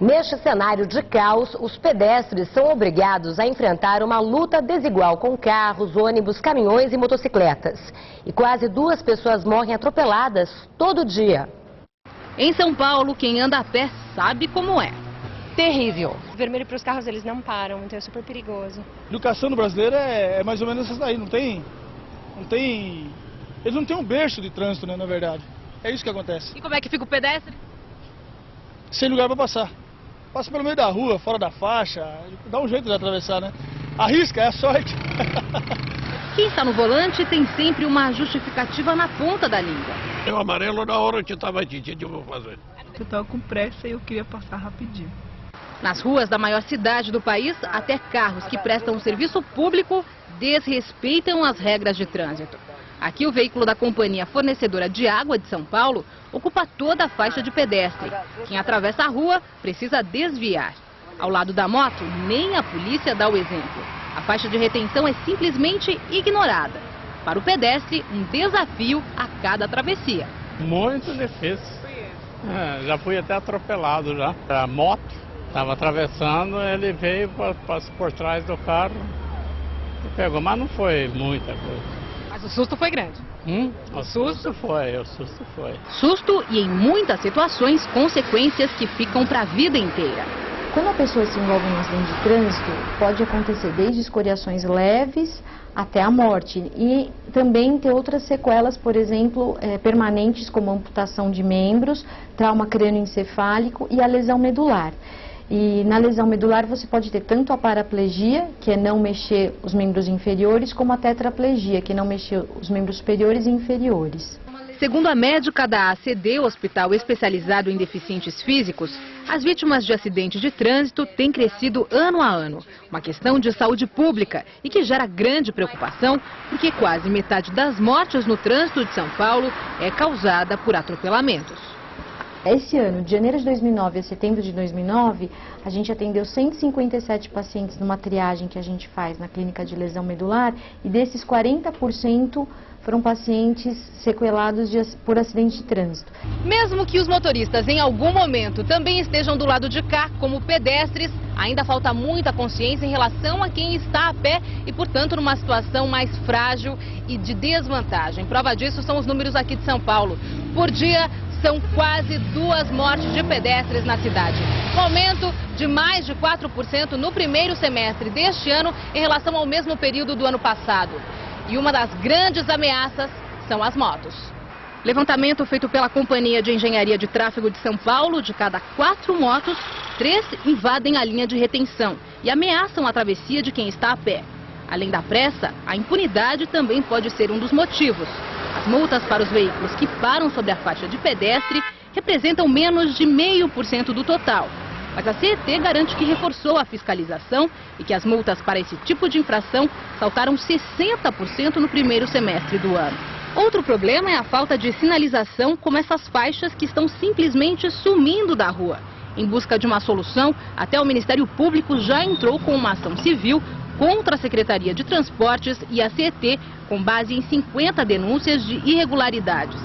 Neste cenário de caos, os pedestres são obrigados a enfrentar uma luta desigual com carros, ônibus, caminhões e motocicletas. E quase 2 pessoas morrem atropeladas todo dia. Em São Paulo, quem anda a pé sabe como é. Terrível. Vermelho para os carros, eles não param, então é super perigoso. A educação do brasileiro é mais ou menos essa daí, eles não têm um berço de trânsito, né, na verdade. É isso que acontece. E como é que fica o pedestre? Sem lugar para passar. Passa pelo meio da rua, fora da faixa, dá um jeito de atravessar, né? Arrisca, é a sorte. Quem está no volante tem sempre uma justificativa na ponta da língua. Deu amarelo na hora que estava de dia, eu vou fazer. Eu estava com pressa e eu queria passar rapidinho. Nas ruas da maior cidade do país, até carros que prestam serviço público desrespeitam as regras de trânsito. Aqui o veículo da companhia fornecedora de água de São Paulo ocupa toda a faixa de pedestre. Quem atravessa a rua precisa desviar. Ao lado da moto, nem a polícia dá o exemplo. A faixa de retenção é simplesmente ignorada. Para o pedestre, um desafio a cada travessia. Muito difícil. Já fui até atropelado já. A moto estava atravessando, ele veio por trás do carro e pegou, mas não foi muita coisa. Mas o susto foi grande. O susto foi. Susto e, em muitas situações, consequências que ficam para a vida inteira. Quando a pessoa se envolve em um acidente de trânsito, pode acontecer desde escoriações leves até a morte. E também ter outras sequelas, por exemplo, permanentes, como amputação de membros, trauma crânioencefálico e a lesão medular. E na lesão medular você pode ter tanto a paraplegia, que é não mexer os membros inferiores, como a tetraplegia, que é não mexer os membros superiores e inferiores. Segundo a médica da ACD, Hospital Especializado em Deficientes Físicos, as vítimas de acidentes de trânsito têm crescido ano a ano. Uma questão de saúde pública e que gera grande preocupação, porque quase metade das mortes no trânsito de São Paulo é causada por atropelamentos. Esse ano, de janeiro de 2009 a setembro de 2009, a gente atendeu 157 pacientes numa triagem que a gente faz na clínica de lesão medular, e desses 40% foram pacientes sequelados por acidente de trânsito. Mesmo que os motoristas em algum momento também estejam do lado de cá como pedestres, ainda falta muita consciência em relação a quem está a pé e, portanto, numa situação mais frágil e de desvantagem. Prova disso são os números aqui de São Paulo. Por dia, são quase 2 mortes de pedestres na cidade. Um aumento de mais de 4% no primeiro semestre deste ano em relação ao mesmo período do ano passado. E uma das grandes ameaças são as motos. Levantamento feito pela Companhia de Engenharia de Tráfego de São Paulo: de cada 4 motos, 3 invadem a linha de retenção e ameaçam a travessia de quem está a pé. Além da pressa, a impunidade também pode ser um dos motivos. As multas para os veículos que param sobre a faixa de pedestre representam menos de 0,5% do total. Mas a CET garante que reforçou a fiscalização e que as multas para esse tipo de infração saltaram 60% no primeiro semestre do ano. Outro problema é a falta de sinalização, como essas faixas que estão simplesmente sumindo da rua. Em busca de uma solução, até o Ministério Público já entrou com uma ação civil contra a Secretaria de Transportes e a CET, com base em 50 denúncias de irregularidades.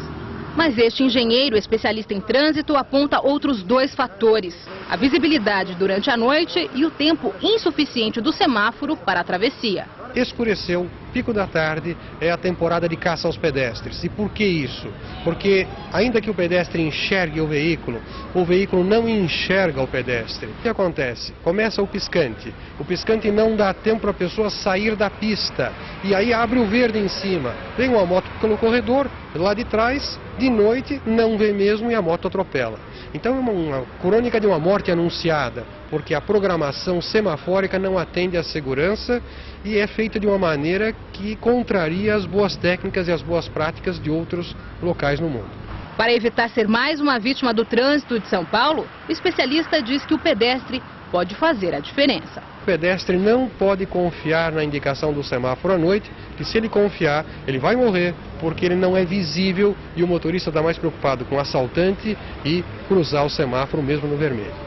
Mas este engenheiro especialista em trânsito aponta outros 2 fatores: a visibilidade durante a noite e o tempo insuficiente do semáforo para a travessia. Escureceu, pico da tarde, é a temporada de caça aos pedestres. E por que isso? Porque ainda que o pedestre enxergue o veículo não enxerga o pedestre. O que acontece? Começa o piscante não dá tempo para a pessoa sair da pista, e aí abre o verde em cima. Vem uma moto pelo corredor, lá de trás, de noite, não vê mesmo e a moto atropela. Então é uma crônica de uma morte anunciada, porque a programação semafórica não atende à segurança e é feita de uma maneira que contraria as boas técnicas e as boas práticas de outros locais no mundo. Para evitar ser mais uma vítima do trânsito de São Paulo, o especialista diz que o pedestre pode fazer a diferença. O pedestre não pode confiar na indicação do semáforo à noite, que se ele confiar, ele vai morrer, porque ele não é visível e o motorista está mais preocupado com o assaltante e cruzar o semáforo mesmo no vermelho.